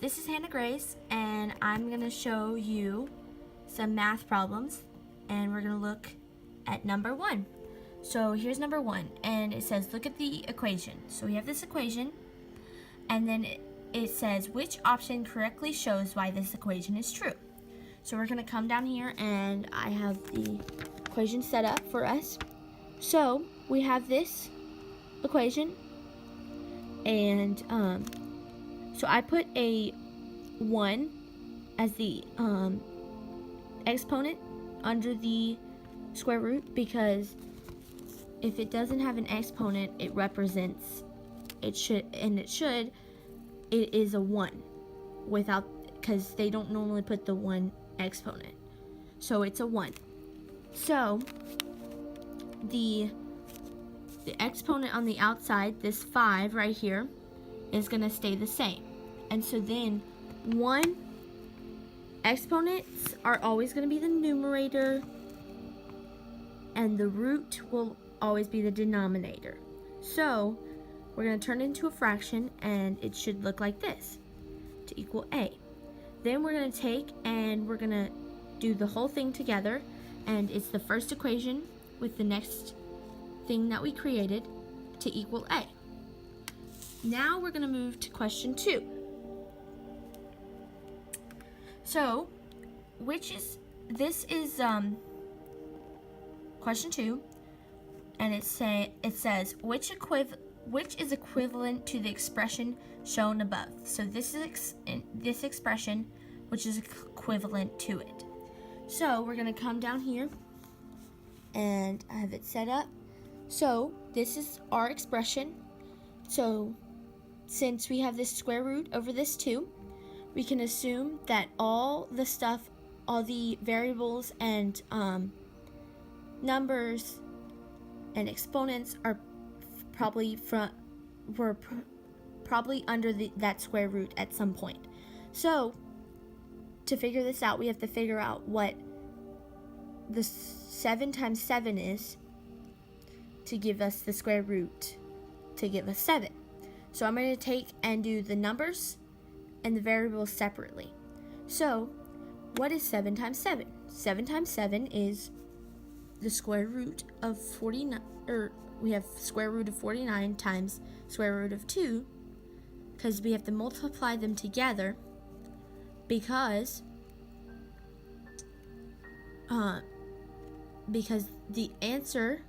this is Hannah Grace, and I'm going to show you some math problems, and we're going to look at number 1. So here's number 1, and it says, look at the equation. So we have this equation, and then it says, which option correctly shows why this equation is true? So we're going to come down here, and I have the equation set up for us. So we have this equation, and so I put a 1 as the exponent under the square root, because if it doesn't have an exponent, it represents, it is a 1 without, because they don't normally put the 1 exponent. So it's a 1. So the exponent on the outside, this 5 right here, is going to stay the same. And so then 1 exponents are always going to be the numerator, and the root will always be the denominator. So we're going to turn it into a fraction, and it should look like this, to equal a. Then we're going to take and we're going to do the whole thing together, and it's the first equation with the next thing that we created to equal a. Now we're going to move to question 2. So, this is question 2, and it says which is equivalent to the expression shown above. So this expression which is equivalent to it. So we're going to come down here and I have it set up. So this is our expression. So since we have this square root over this 2, we can assume that all the variables and numbers and exponents are were probably under that square root at some point. So to figure this out, we have to figure out what the 7 times 7 is to give us the square root to give us 7. So I'm going to take and do the numbers and the variables separately. So what is 7 times 7? 7 times 7 is the square root of 49, or we have square root of 49 times square root of 2, because we have to multiply them together, because the answer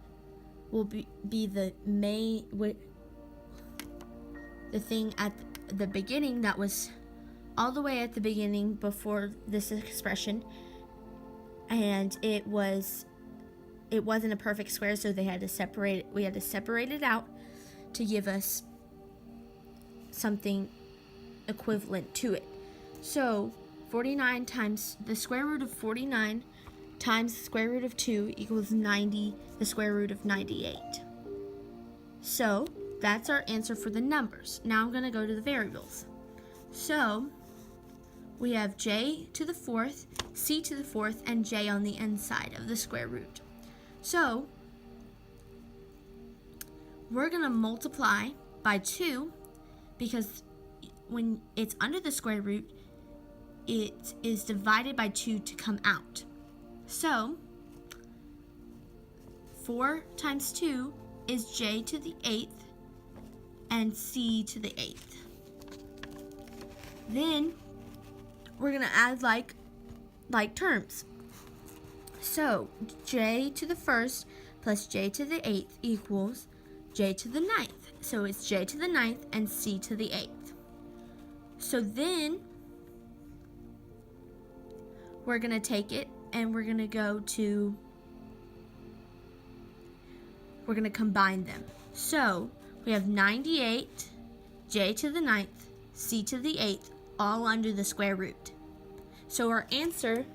will be the thing at the beginning that was all the way at the beginning before this expression, and it wasn't a perfect square, so we had to separate it out to give us something equivalent to it. So 49 times the square root of 49 times the square root of 2 equals 90, the square root of 98. So that's our answer for the numbers. Now I'm going to go to the variables. So we have j to the 4th, c to the 4th, and j on the inside of the square root. So we're going to multiply by 2, because when it's under the square root, it is divided by 2 to come out. So 4 times 2 is j to the 8th and c to the 8th. Then we're going to add like terms. So j to the 1st plus j to the 8th equals j to the 9th. So it's j to the 9th and c to the 8th. So then we're going to take it and we're going to combine them. So we have 98, j to the 9th, c to the 8th, all under the square root. So our answer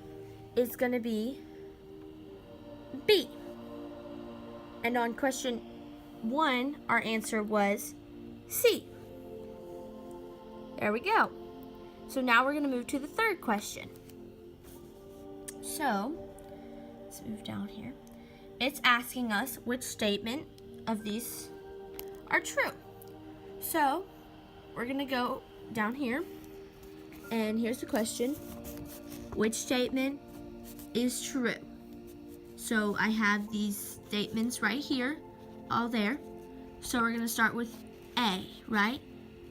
is going to be B. And on question 1, our answer was C. There we go. So now we're going to move to the third question. So let's move down here. It's asking us which statement of these are true. So we're going to go down here And here's the question. Which statement is true? So I have these statements right here, all there. So we're going to start with A, right?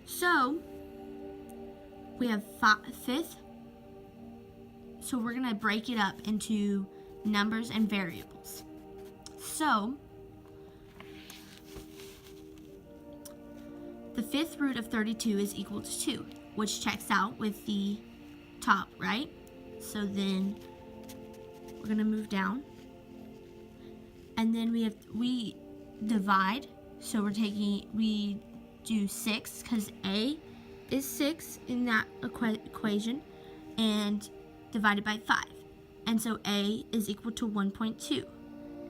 So we have fifth. So we're going to break it up into numbers and variables. So the fifth root of 32 is equal to 2, which checks out with the top, right? So then we're going to move down. And then we divide. So we do 6 because A is 6 in that equation, and divided by 5. And so A is equal to 1.2.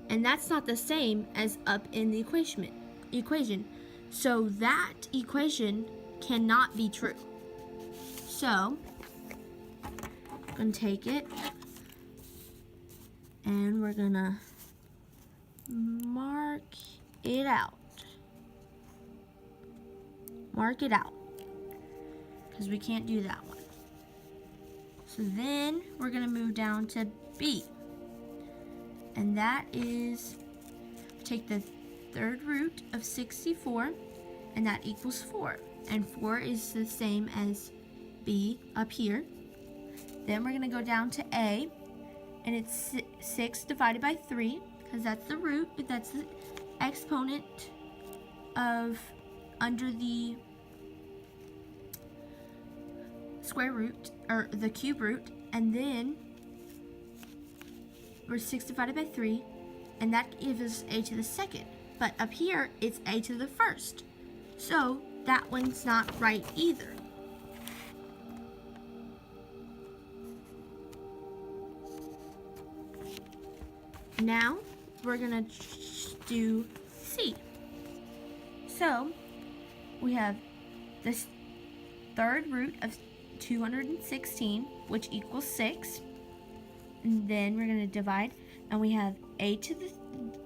And that's not the same as up in the equation. So that equation cannot be true. So I'm going to take it and we're going to mark it out. Mark it out because we can't do that one. So then we're going to move down to B. And that is, take the third root of 64, and that equals 4. And 4 is the same as B up here. Then we're going to go down to A, and it's 6 divided by 3, because that's the root, that's the exponent of under the square root, or the cube root, and then we're 6 divided by 3, and that gives us a to the second. But up here, it's a to the first. So that one's not right either. Now we're gonna do C. So we have this third root of 216, which equals 6. And then we're going to divide, and we have a to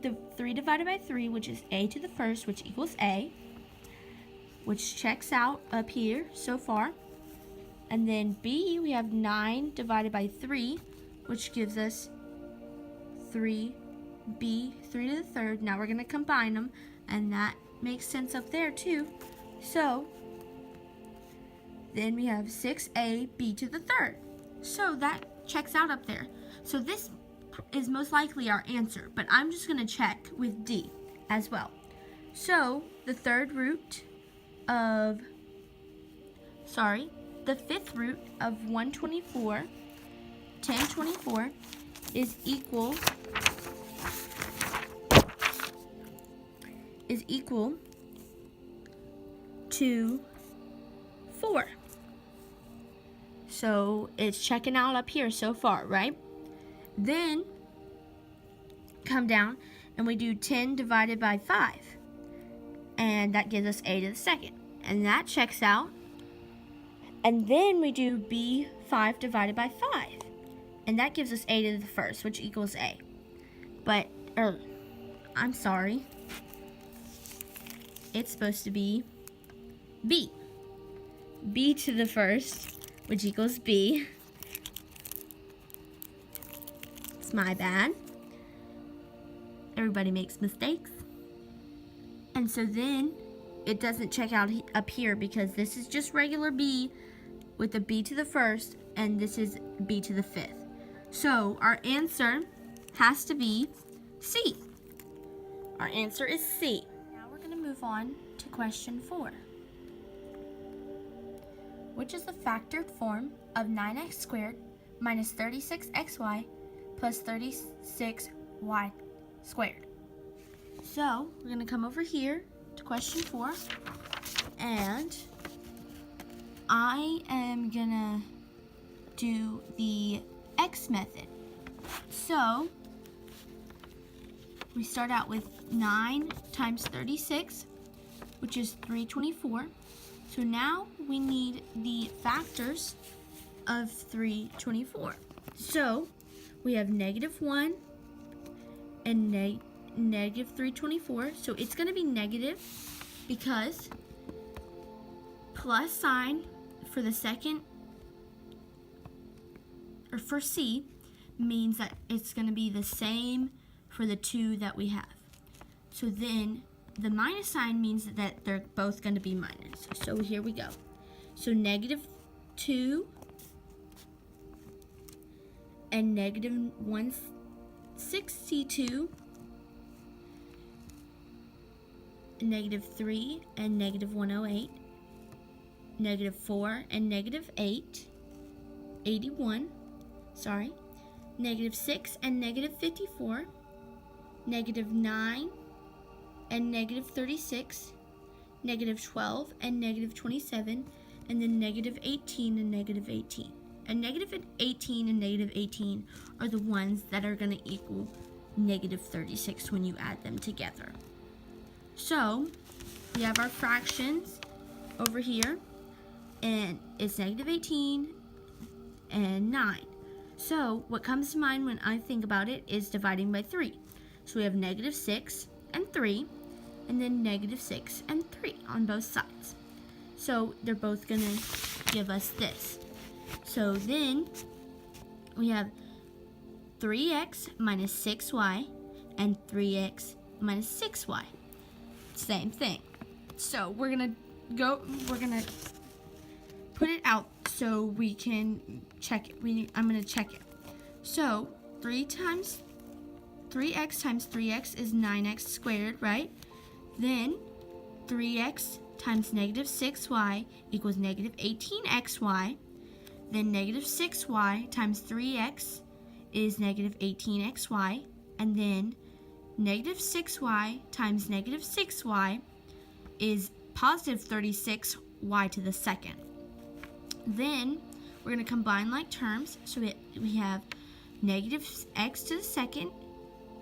the 3 divided by 3, which is a to the first, which equals a, which checks out up here so far. And then B, we have 9 divided by 3, which gives us 3b, 3 to the third. Now we're going to combine them, and that makes sense up there too. So then we have 6a, b to the third. So that checks out up there. So this is most likely our answer, but I'm just going to check with D as well. So the fifth root of 124, 1024 is equal to 4. So it's checking out up here so far, right? Then come down and we do 10 divided by 5. And that gives us a to the second. And that checks out. And then we do B, 5 divided by 5. And that gives us a to the first, which equals a. But, I'm sorry. It's supposed to be B. B to the first, which equals B. It's my bad. Everybody makes mistakes. And so then it doesn't check out up here because this is just regular B with a B to the first, and this is B to the fifth. So our answer has to be C. Our answer is C. Now we're going to move on to question 4. Which is the factored form of 9x squared minus 36xy plus 36y squared? So we're going to come over here to question 4, and I am going to do the x method. So we start out with 9 times 36, which is 324. So now we need the factors of 324. So we have -1 and negative 324. So it's going to be negative because plus sign for the second or for C, means that it's going to be the same for the two that we have. So then the minus sign means that they're both going to be minus. So here we go. So -2 and -162, -3 and -108, -4 and -8, 81, sorry, -6 and -54, -9 and -36, -12 and -27, and then -18 and -18. And -18 and -18 are the ones that are going to equal -36 when you add them together. So we have our fractions over here, and it's -18 and 9. So what comes to mind when I think about it is dividing by 3. So we have -6 and 3, and then -6 and 3 on both sides. So they're both going to give us this. So then we have 3x minus 6y and 3x minus 6y. Same thing. So we're going to put it out so we can check it. I'm going to check it. So 3x times 3x is 9x squared, right? Then 3x times -6y equals -18xy. Then -6y times 3x is -18xy. And then -6y times -6y is positive 36y to the second. Then we're going to combine like terms. So we have -x to the second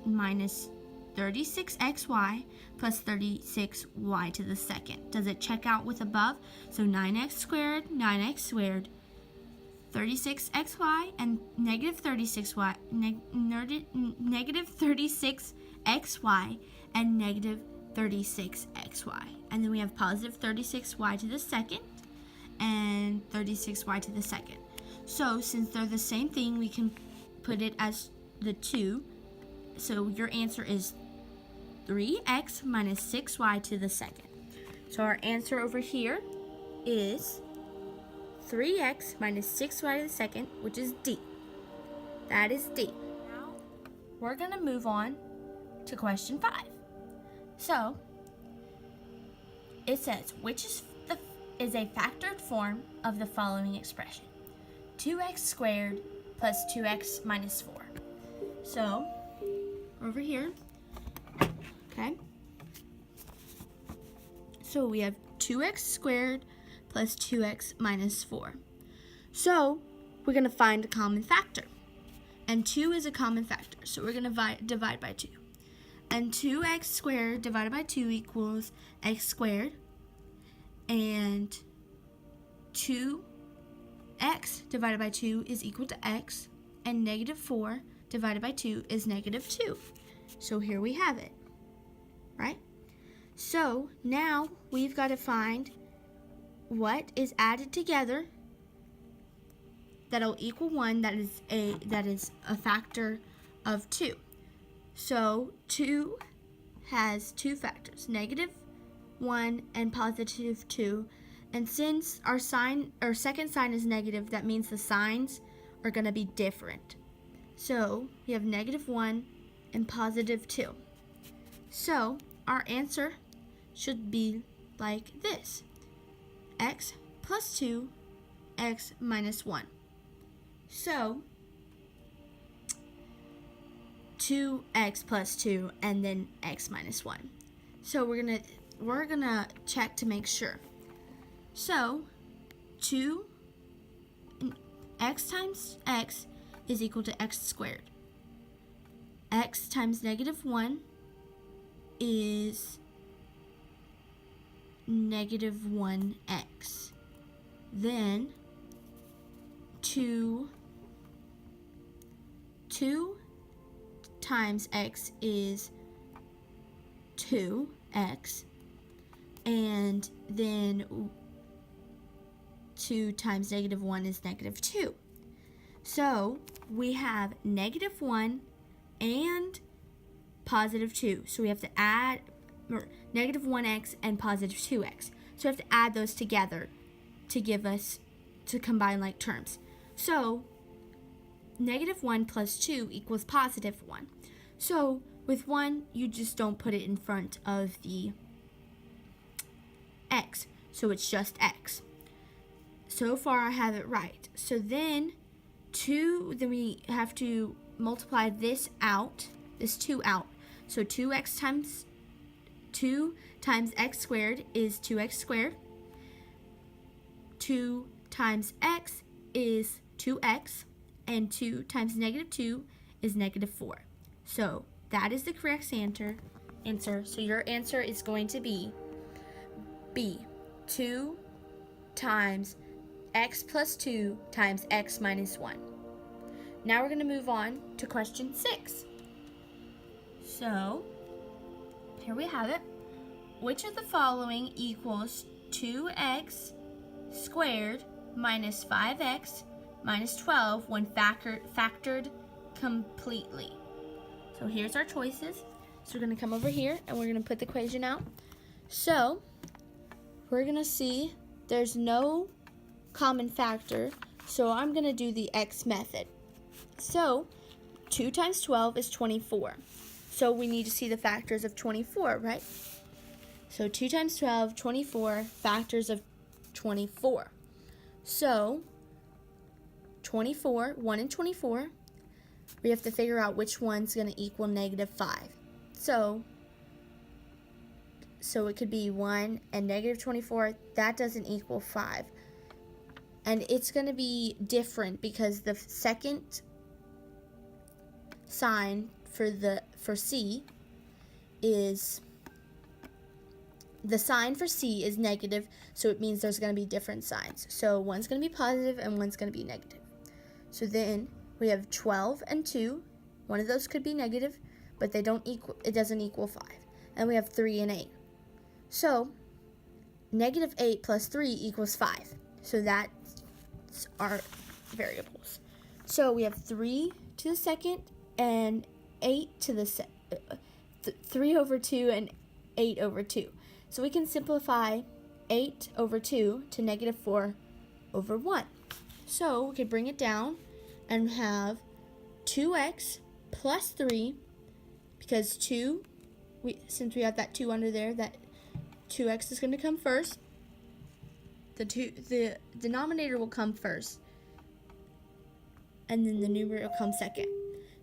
minus 36xy plus 36y to the second. Does it check out with above? So 9x squared, 36xy, and -36y, -36xy, and -36xy. And then we have positive 36y to the second and 36y to the second. So since they're the same thing, we can put it as the 2. So your answer is 3x minus 6y to the second. So our answer over here is 3x minus 6y to the second, which is D. That is D. Now we're going to move on to question 5. So it says, which is a factored form of the following expression? 2x squared plus 2x minus 4. So over here, okay, so we have 2x squared plus 2x minus 4. So we're going to find a common factor, and 2 is a common factor, so we're going to divide by 2. And 2x squared divided by 2 equals x squared, and 2x divided by 2 is equal to x, and -4 divided by 2 is -2. So here we have it, right? So now we've got to find what is added together that'll equal 1 that is a factor of 2. So 2 has two factors, -1 and +2. And since our second sign is negative, that means the signs are going to be different. So we have -1 and +2. So our answer should be like this: x plus 2, x minus 1. So 2x plus 2 and then x minus 1. So we're gonna check to make sure. So 2x times x is equal to x squared. X times -1 is -1x. Then 2 times x is 2x, and then 2 times -1 is -2. So we have -1 and +2. So we have to add -1x and +2x. So we have to add those together to combine like terms. So -1 plus 2 equals +1. So with 1, you just don't put it in front of the x. So it's just x. So far I have it right. So then we have to multiply this 2 out. So 2 times x squared is 2x squared. 2 times x is 2x. And 2 times -2 is -4. So that is the correct answer. So your answer is going to be B, 2 times x plus 2 times x minus 1. Now we're going to move on to question 6. So here we have it. Which of the following equals 2x squared minus 5x minus 12 when factored completely? So here's our choices. So we're going to come over here and we're going to put the equation out. So we're going to see there's no common factor, so I'm going to do the x method. So 2 times 12 is 24. So we need to see the factors of 24, right? So 2 times 12, 24, factors of 24. So 24, 1 and 24, we have to figure out which one's going to equal -5. So it could be 1 and -24, that doesn't equal 5. And it's going to be different because the second sign for C is, the sign for C is negative, so it means there's going to be different signs. So one's going to be positive and one's going to be negative. So then we have 12 and 2. One of those could be negative, but it doesn't equal 5. And we have 3 and 8. So -8 plus 3 equals 5. So that's our variables. So we have 3 to the second and 8 to the 3 over 2 and 8 over 2. So we can simplify 8 over 2 to -4 over 1. So we could bring it down and have 2x plus 3, because since we have that 2 under there, that 2x is going to come first. The denominator will come first, and then the numerator will come second.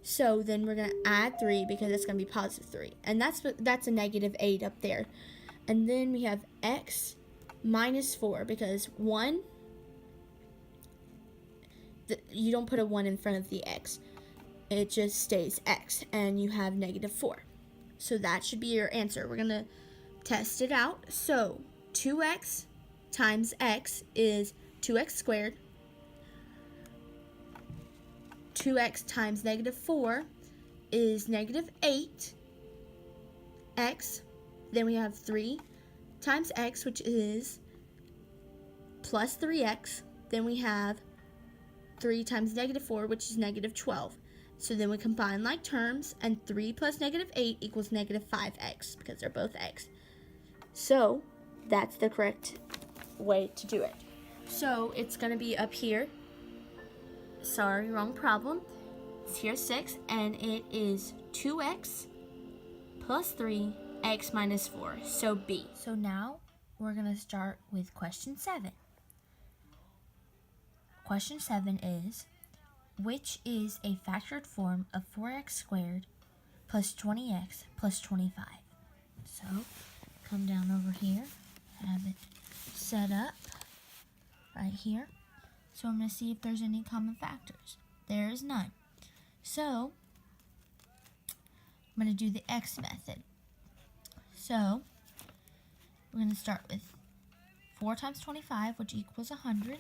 So then we're going to add 3 because it's going to be +3. And that's a -8 up there. And then we have x minus 4 because 1, you don't put a 1 in front of the x. It just stays x, and you have -4. So that should be your answer. We're going to test it out. So 2x times x is 2x squared. 2x times -4 is -8x. Then we have 3 times x, which is plus 3x. Then we have 3 times -4, which is -12. So then we combine like terms, and 3 plus -8 equals -5x, because they're both x. So that's the correct way to do it. So it's going to be up here. Sorry, wrong problem. It's here 6, and it is 2x plus 3, x minus 4, so B. So now we're going to start with question 7. Question 7 is, which is a factored form of 4x squared plus 20x plus 25? So come down over here, have it set up right here. So I'm going to see if there's any common factors. There is none. So I'm going to do the x method. So we're going to start with 4 times 25, which equals 100.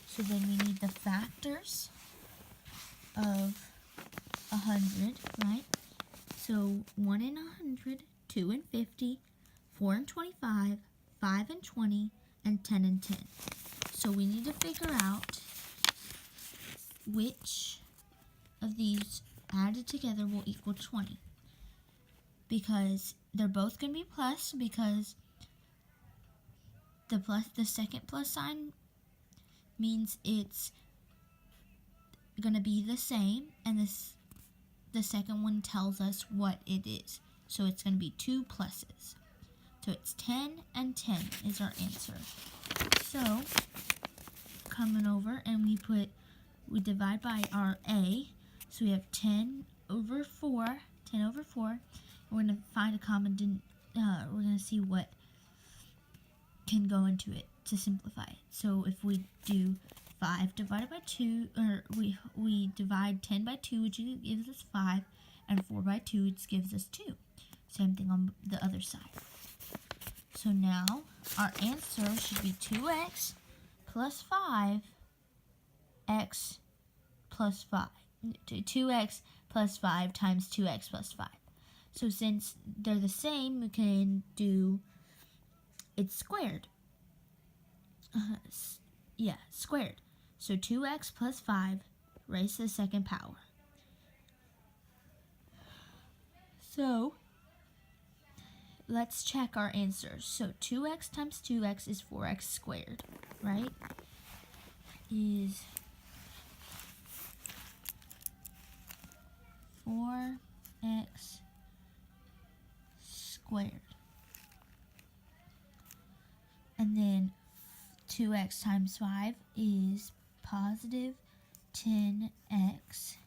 So then we need the factors of 100, right? So 1 and 100, 2 and 50, 4 and 25, 5 and 20, and 10 and 10. So we need to figure out which of these added together will equal 20. Because they're both going to be plus, because the second plus sign means it's going to be the same, and the second one tells us what it is. So it's going to be 2 pluses. So it's 10 and 10 is our answer. So coming over and we divide by our A. So we have 10 over 4. We're going to find a common, we're going to see what can go into it to simplify it. So if we do 5 divided by 2, or we divide 10 by 2, which gives us 5, and 4 by 2, which gives us 2. Same thing on the other side. So now our answer should be 2x plus 5, x plus 5. 2x plus 5 times 2x plus 5. So since they're the same, we can do it's squared. Squared. So 2x plus 5 raised to the second power. So let's check our answers. So 2x times 2x is 4x squared, right? Is 4x squared. And then 2x times 5 is positive 10x.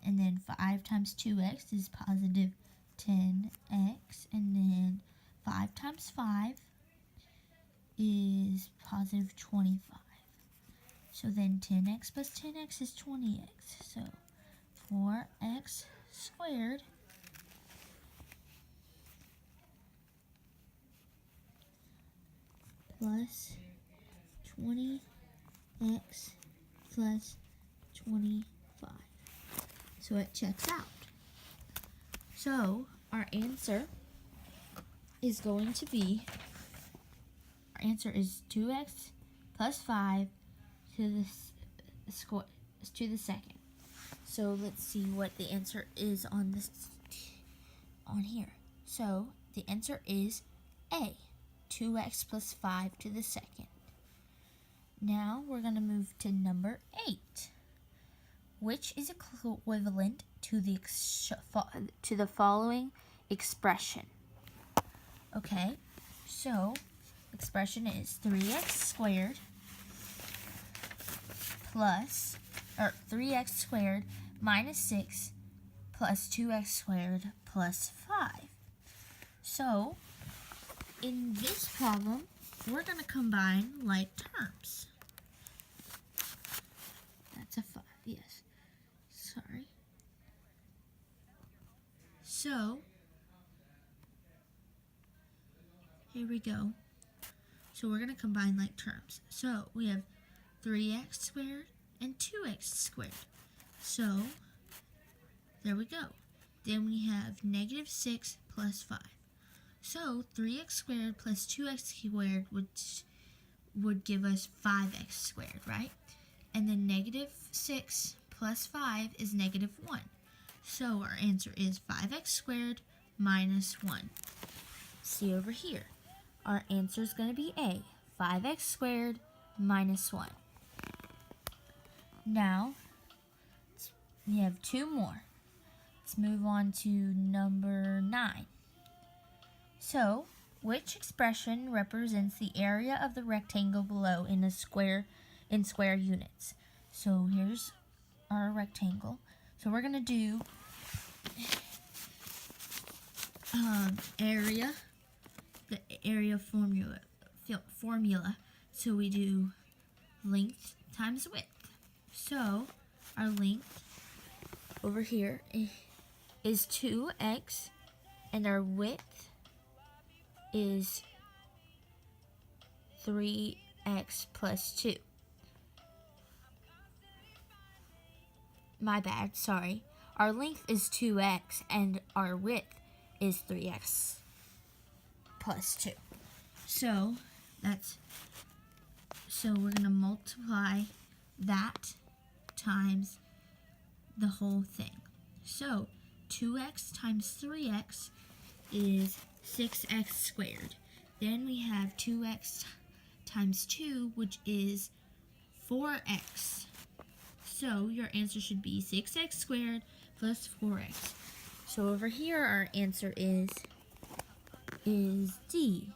And then 5 times 2x is positive 10x. And then 5 times 5 is positive 25. So then 10x plus 10x is 20x. So 4x squared plus 20x plus 25. So it checks out. So our answer is going to be, our answer is 2x plus 5 to the second. So let's see what the answer is on here. So the answer is A, 2x plus 5 to the second. Now we're going to move to number 8, which is equivalent to the following expression. Okay, so expression is 3x squared plus, or 3x squared minus 6 plus 2x squared plus 5. So in this problem, we're going to combine like terms. That's a 5, yes. Sorry. So, here we go. So we're going to combine like terms. So we have 3x squared and 2x squared. So, there we go. Then we have negative 6 plus 5. So 3x squared plus 2x squared would give us 5x squared, right? And then negative 6 plus 5 is negative 1. So our answer is 5x squared minus 1. See over here. Our answer is going to be A, 5x squared minus 1. Now, we have 2 more. Let's move on to number 9. So, which expression represents the area of the rectangle below in square units? So here's our rectangle. So we're going to do area, the area formula. So we do length times width. So our length over here is 2x, and our width is 3x plus 2. My bad, sorry. Our length is 2x and our width is 3x plus 2. So we're going to multiply multiply that times the whole thing. So 2x times 3x is 6x squared. Then we have 2x times 2, which is 4x. So your answer should be 6x squared plus 4x. So over here our answer is D.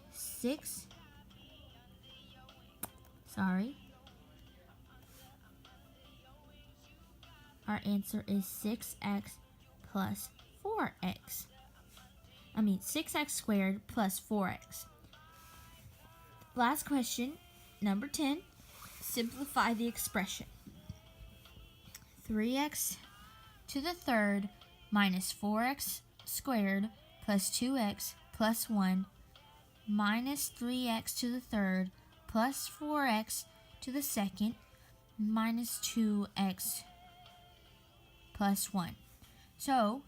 Our answer is 6x plus 4x. 6x squared plus 4x. Last question, number 10. Simplify the expression. 3x to the third minus 4x squared plus 2x plus 1 minus 3x to the third plus 4x to the second minus 2x plus 1. So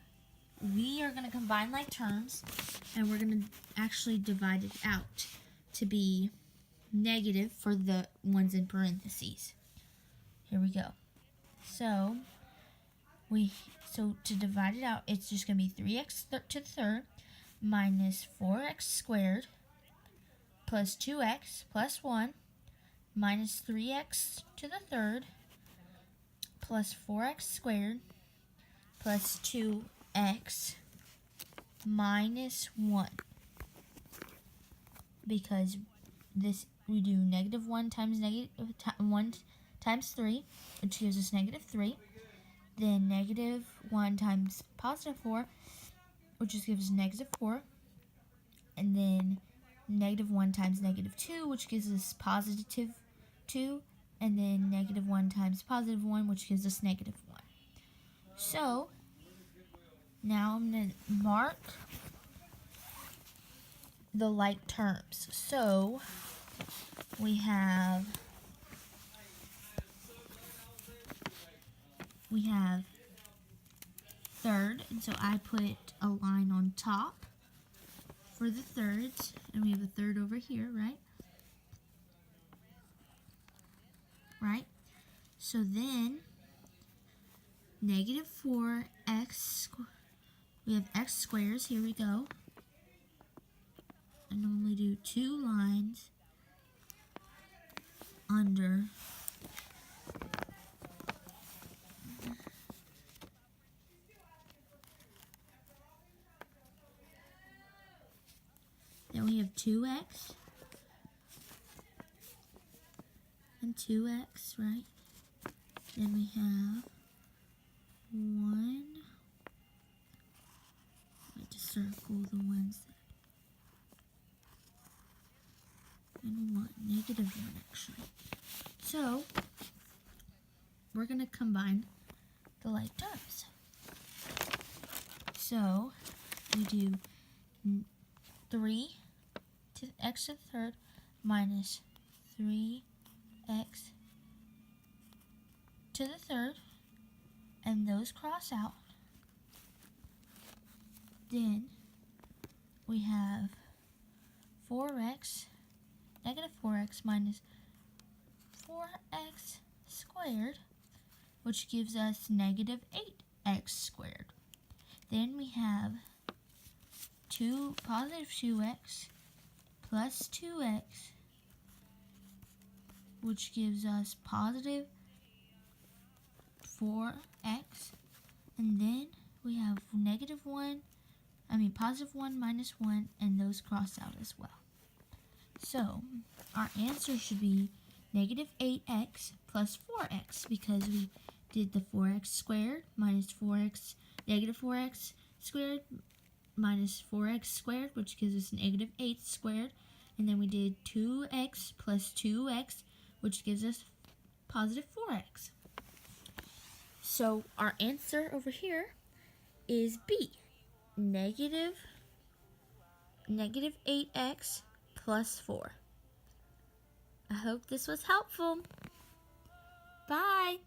we are going to combine like terms, and we're going to actually divide it out to be negative for the ones in parentheses. Here we go. So to divide it out, it's just going to be 3x to the third minus 4x squared plus 2x plus 1 minus 3x to the third plus 4x squared plus 2x minus 1. Because this, we do negative 1 times 3, which gives us negative 3. Then negative 1 times positive 4, which just gives us negative 4. And then negative 1 times negative 2, which gives us positive 2. And then negative 1 times positive 1, which gives us negative 1. So now I'm going to mark the like terms. So we have third, and so I put a line on top for the thirds, and we have a third over here, right? Right? So then negative 4x, we have x squares, here we go. I normally do 2 lines under then we have 2x and 2x, right? Then we have 1. I like to circle the ones that, and 1, negative 1 actually. So we're going to combine the like terms. So we do 3 to the x to the third minus 3x to the third, and those cross out. Then we have 4x, negative 4x minus 4x squared, which gives us negative 8x squared. Then we have positive 2x plus 2x, which gives us positive 4x, and then we have positive 1 minus 1, and those cross out as well. So our answer should be negative 8x plus 4x, because we did the 4x squared minus negative 4x squared minus 4x squared, which gives us negative 8 squared, and then we did 2x plus 2x, which gives us positive 4x. So our answer over here is B, negative 8x plus 4. I hope this was helpful. Bye.